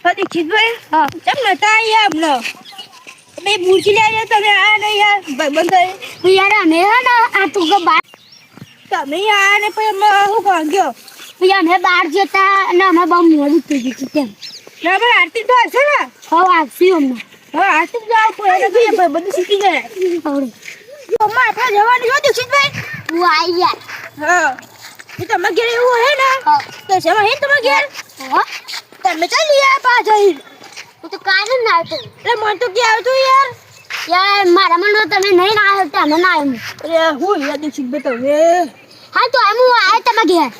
દીક્ષિતભાઈ હા ચમ નતા યાર હમણો તમે પૂછી લેજો તમે આ ને યાર બંધ યાર અમે હે ને આ તું કે બાર તમે આ ને પછી હું કોણ ગયો પછી અમે બહાર જતા ને અમે બહુ મોડું થઈ ગયું કેમ ના પણ આરતી તો હશે ને હા આવશે અમને હા આરતી જાવ કોઈ બધું શીખી ગયા હવે મમ્મા આપણે જવાનું જો દીક્ષિતભાઈ હું આવી યાર હા એ તમે ઘેર એવું હે ને તો શેમાં હે તમે ઘેર હા તમે ચાલી યાર પાછો હું તો કાલે ના આવતો એટલે મન તો કે આવતો યાર યાર મારા મન તમે નહીં ના આવ્યો તમે ના આવ્યો અરે હું યાર દીક્ષિતભાઈ તમે હા તો હું આય તમે ઘેર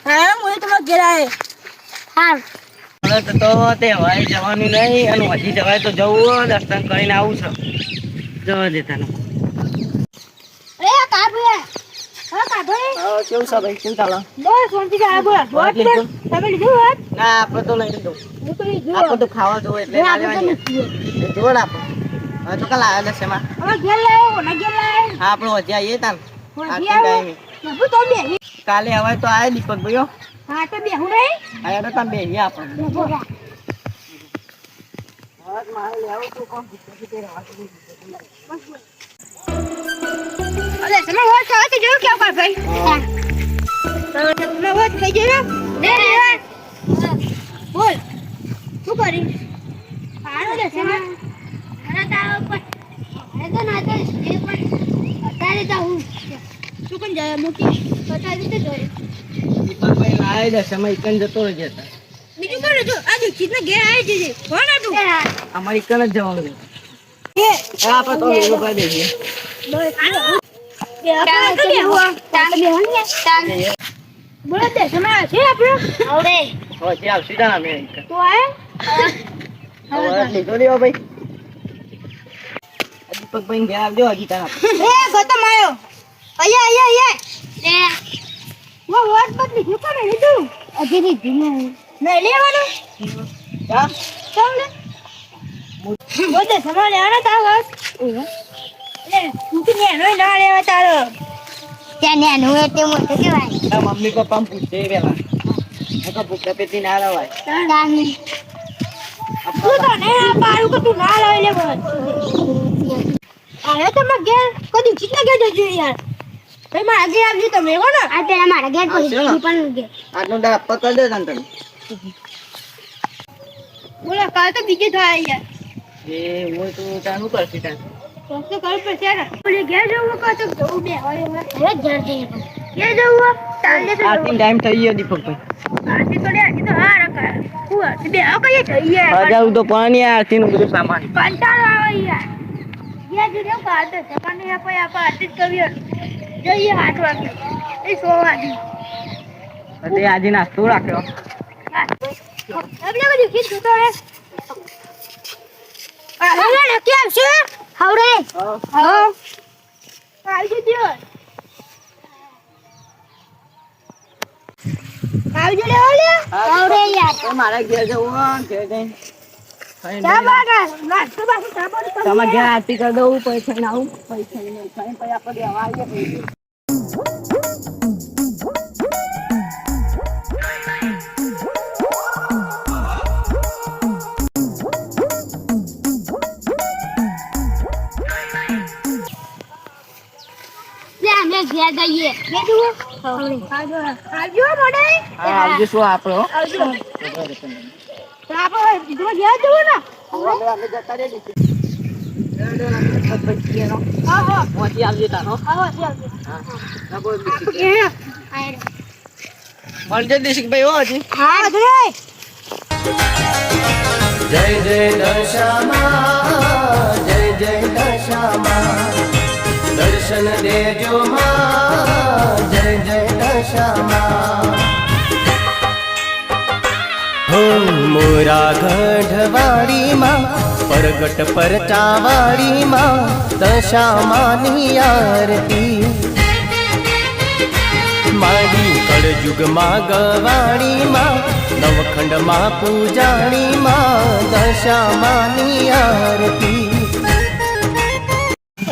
હા હું તમારા ઘેર આય હા તો તે હવાઈ જવાનું નહીં અને હજી જવાય તો જવું દર્શન કરીને આવું છે જવા દેતા અરે કાભે હા કાભે કેવું છે ભાઈ કેવું ચાલે બસ શાંતિ છે આ બોલ તમે લીધું હોત ના આપણે તો નહીં લીધું હું તો લીધું આપણે તો ખાવા જોવે એટલે ના લેવાની જોડ આપણે હવે તો કાલ આવ્યા છે એમાં હવે ઘેર લાવ્યો ના ઘેર લાવ્યો હા આપણે હજી આવીએ તાન હજી આવો હું તો બે કાલે હવે તો આયા દીપક ભાઈઓ હા તો બે હું નહીં આયા તો તમે બેહીએ આપણે અરે તમે વાત કરો તો જોયું કેવું કર ભાઈ હા તમે વાત થઈ ગયો ને બોલ શું કરી આનો દે છે મને તાવ પર અરે તો ના તો એ પણ અત્યારે તો હું શું કન જાય મોટી પતા રીતે જોઈ દીપક ભાઈ લાય દે સમય કન જતો રહેજે બીજું કોણ જો આ દીક્ષિત ને ઘેર આવી જજે કોણ હતું અમારી કન જ જવાનું એ આપણે તો એ લોકો બેહીએ બસ બોલો દે સમય છે આપણો આવડે હજી આવશે તાન અમે તો આય હવે લીધો લેવો ભાઈ દીપક ભાઈ ઘેર આવજો હજી તાન એ ગોતમ આયો આયા એ વો વાત બદલી શું કરે લીધું હજી લીધું નહીં લેવાનું હા ચાલ ને બોલે સમાને આના તાવસ લે તું કે નો ના લેવા તારો ત્યાં નેનું એટલે મોટું કહેવાય મમ્મી પપ્પા પૂછે વેલા નકા ભૂખા પેટી ના લવાય તાની તું તો ને આ પારું કે તું ના લઈ લે બોલ આયો તમે ઘેર કદી ચીટલા ઘેર જજો યાર ભાઈ મારા ઘેર આવજો તમે કોણ આ પેલા મારા ઘેર પછી પણ ઘેર આટલું ડા પકડ દે તને બોલા કાલ તો બીજે થાય યાર એ હું તો તાનું કરતી તાન તો કલ પછી ને બોલે ઘેર જવું કા તો જવું બે હવે ઘેર જઈએ ઘેર જવું તાલે તો આટલી ટાઈમ થઈ ગયો દીપકભાઈ આથી તો લે આથી તો હા રકા હું બે આ કઈ જઈએ હજાર તો પાણી આરતી નું બધું સામાન કંટાળો આવે યાર ઘેર જઈએ કા તો સકાને આપણે આરતી કરીએ જઈએ 8 વાગે એ 100 વાગે એટલે આજે નાસ્તો રાખ્યો આપણે બધું કીધું તો હે હવે ને કેમ છે હવડે હા આવી જજો આવજો લે ઓલે આવડે યાર મારા ઘેર જવું ઘેર જઈને ચા બાગા નાસ્તો બાકી ચા બાગા તમે ઘેર આરતી કરી દઉં પૈસા ના આવું પૈસા નહીં પછી આપણે દેવા આવીએ ઘેર જઈએ બેઠું આવજો મોડે આવજો શું આપણો આવજો તો આપણે તમે ઘેર જવું ને અમે જતા રે હા હા પહોંચી આવજો તારો હા આવજો મળજો દિશકભાઈ હો હજી હા જય જય જય દશામાં જય જય દશામાં દર્શન દેજો માં જય જય દશામાં હો મોરા ગઢવાડી માં પરગટ પરચાવાડી માં દશામાની આરતી મારી કળયુગમાં ગવાડી માં નવખંડમાં પૂજાણી માં દશામાની આરતી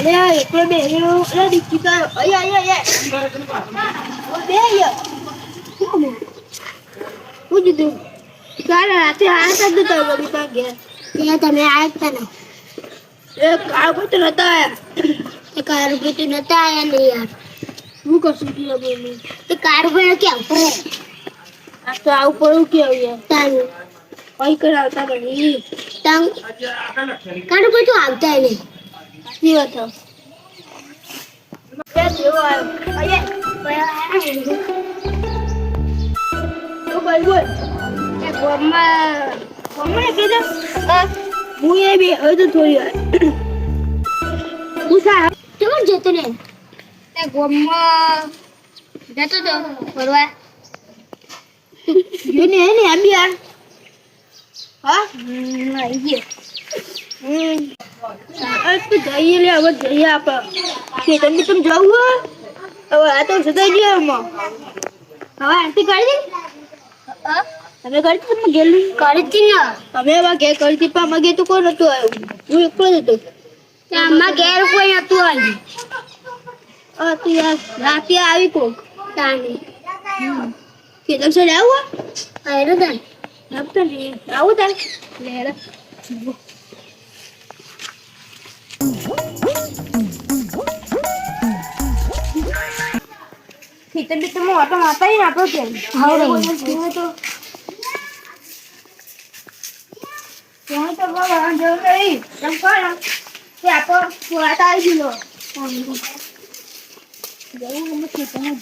અરે એકલો બેહ્યો અરે દીકરી આયા બે હું દીધું કાલે રાતે આયા હતા તો બબીતા ઘેર ત્યાં તમે આયા હતા ને એ કાળું તો નતા આયા એ કાળું તો નતા આયા ને યાર હું કશું કે બોલું તે કાળું કે આવતો આ તો આવું પડું કે યાર તાન કઈ કરાવતા બની તાન કાળું તો આવતા નહીં સાચી વાત છે જેવો આવ્યો બોલ એ ગોમમાં કીધું હું એ બી હવે તો થોડી વાર હું સાહેબ કેવું જતો ને તે ગોમમાં જતો તો ફરવા જોઈને હે ને આમ યાર હા આવી ગયો તો જઈએ લે હવે જઈએ આપણે કે તમે જાવ હવે આ તો સદાઈ ગયો એમાં હવે આરતી કરી દે તમે કરી તમે ગેલી કરી ને અમે એવા ઘેર કરી પણ મગે તો કોઈ નતું આવ્યું હું એકલો જ હતો આમાં ઘેર કોઈ નતું આવ્યું તું યાર રાતે આવી કોક તાને કે તમે સર આવું આયરો તાન આપતો ને આવું તાન લે ખેતર બી તમે ઓટો મારતા ને આપણો કેમ તો ત્યાં તો ભગવાન જો નહીં તમ કોણ કે આપો સુરાત આવી ગયો જવું અમે ખેતરમાં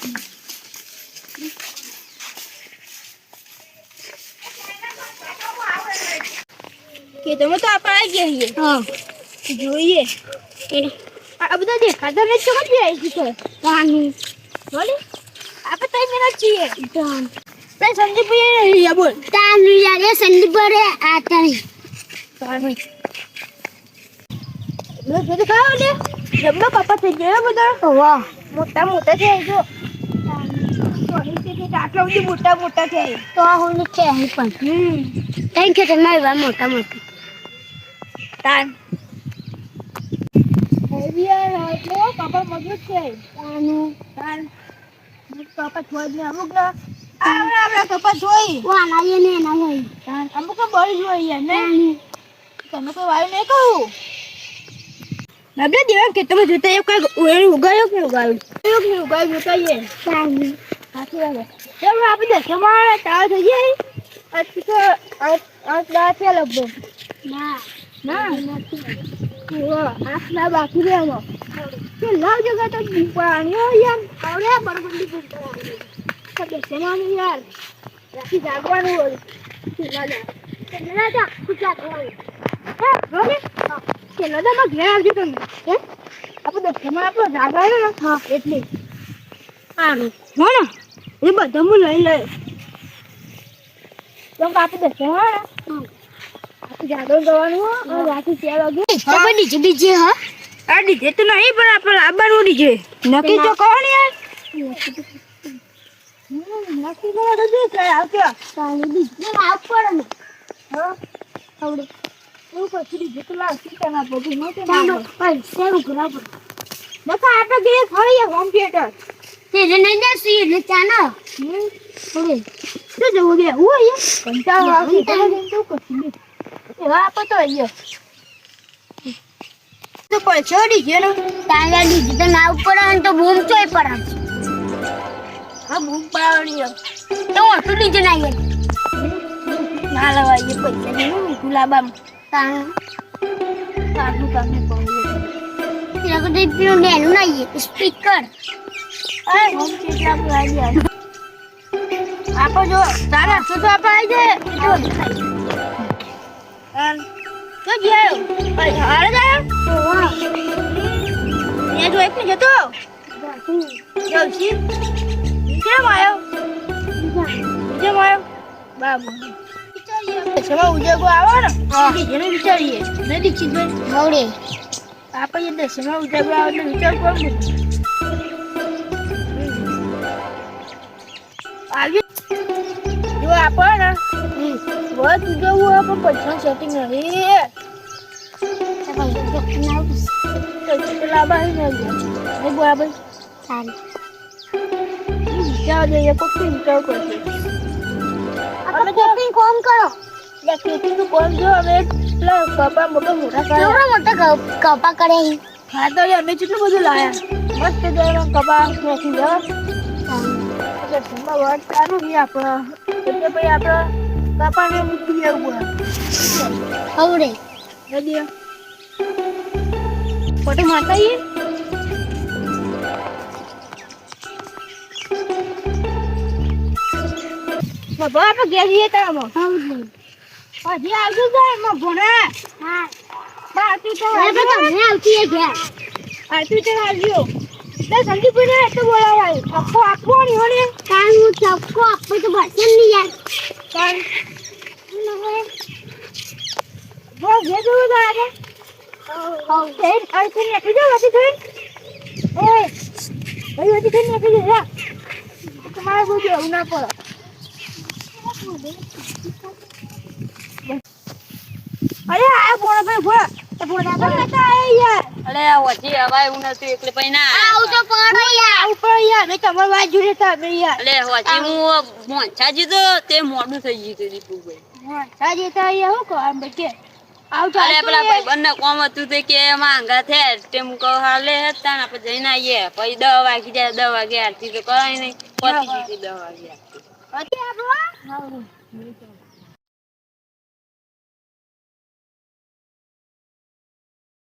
ખેતરમાં તો આપણે આવી જઈએ હા જોઈએ આ બધા દેખાતા ને તો મત આવી છે કાનું બોલે આપણે તઈ મેરા છીએ જાન તે સંદીપ યાર બોલ તાન યાર એ સંદીપ રે આતા નહીં તાન લો જે ખાવ લે જમનો કપા થઈ ગયો બધા વાહ મોટા મોટા થઈ ગયો આટલા સુધી મોટા મોટા થઈ તો આ હું છે પણ થેન્ક યુ તમારી મોટા મોટા તાન યાર એટલે પાપા મજબૂત છે તાનું તાન પાપા છોડ ને અમુક ના આવડા પાપા જોઈ વા ના ને ના હોય તાન અમુક બળી જોઈ યાર ને તમે કોઈ વાય નહીં કહું નબળે દેવા કે તમે જોતા એ કઈ ઉગાયો કે ઉગાયો જોતાઈએ તાન સાચી વાત છે ચાલો આપણે દસમાં તાવ થઈ જાય અચ્છી તો આ છે લગભગ ના આખલા બાકી રહેવો કે લાવ જગા તો પાણી યાર આવડે બરબંડી પૂછતા સબે સમાન યાર રાતી જાગવાનું હોય કે ના જા કુછા હોય હે રોલે કે લડામાં ઘેર આવજો તમે હે આપણે દસમાં આપણો જાગવાનું ને હા એટલે આનું હો ને એ બધા હું લઈ લે તો આપણે દસમાં જાગરણ કરવાનું હો રાતે 4 વાગે તો ડીજે બીજે હા આ ડીજે તો નહીં પણ આપણે લાવવાનું ડીજે નક્કી તો કોણ યાર નક્કી કરો તો દે કે આવજો તાલી ડીજે આવ પડે ને હા આવડે હું પછી ડીજે તો લાવ સીતાના બધું નહોતું ના પણ સેવ કરા પર નકા આપણે ગયે ખરી હોમ થિયેટર તે નહીં દેસી એટલે ચાના ઓકે તો જવું દે હું અહીંયા કંટાળો આવે તો પછી એવા આપો તો અહીંયા તો પૈસા ડીજે ને તાંગા ડીજે તો ના ઉપર આવે તો બૂમ ચોય પર આવે હા બૂમ પાડવાની તો ઓટો ડીજે ના આવે ના લવાય પૈસા નહીં ગુલાબામ તાંગ કાઢું કાઢું પાડું તેરા તો દીપીનો નેનું ના આવે સ્પીકર અરે હોમ થિયેટર આપણે આવી ગયા આપો જો તારા તો આપણે આવી જાય તો તો ગયો ભાઈ હારે જાય વાહ એ જો એક ને જતો જલ્દી કેમ આવ્યો બાબુ દસમા ઉજાગો આવો ને જેને વિચારીએ નથી ચીજ હવડે આપણે દસમા ઉજાગો આવો એટલે વિચાર કોણ આવી જો આપણે बहुत जो वो अपन पैसा सेटिंग है तो लाबा है नहीं बराबर सारी क्या दे ये को प्रिंट कर अपन तो ખેતીનું કામ કરો. એટલે ખેતીનું કામ જો અમે પેલા કપા મોટા કરે. કેવડા મોટા કપા કરે અહીં? હા તો અમે કેટલું બધું લાયા. મસ્ત જવાનો કપા ખેતી છે. એટલે ધંધા વાત સારું છે આપણો. એટલે ભાઈ આપણે કપાને મૂકી દેવું પડે. હવડે. રેડી. ફોટો મારતા આવીએ. બાબા આપણે ઘેર જઈએ તારામાં. હજી આવજો તો એમાં ભણા. હા. આરતી તો તમને આવતી ઘેર. આરતી તો આવજો. તે સંદીપને તો બોલાવાય. ચક્કો આપવો ને હોને. કાલ હું ચક્કો આપો તો બસન નહીં યાર. કાલ બહુ ઘેર જવું તો આજે. હા. તેન આરતી ને કીધું હતી થઈ. એ ભાઈ હતી થઈ ને કીધું જા. તમારે બહુ જવું ના પડે. અરે આ બોણા ભાઈ બોલા એ બોણા ભાઈ તો આય યાર. અરે ઓછી હવા એવું નતું એટલે પછી ના આવ તો પડો યાર. ઉપર યાર મે તમાર વાત જોડે તા મે યાર. અલે ઓછી હું મોંછાજી તો તે મોડું થઈ ગયું હતું દીપુભાઈ. હા સાજે તા યાર હું કહું આમ કે આવ તો અરે પેલા ભાઈ બંને કોમ હતું તે કે માંગા થે તે હું કહું હાલે હતા ને આપણે જઈને આવીએ પછી 10 વાગી જાય 10 વાગે આરતી તો કરાય નહીં પતી ગઈ 10 વાગે હતી આપણો. હા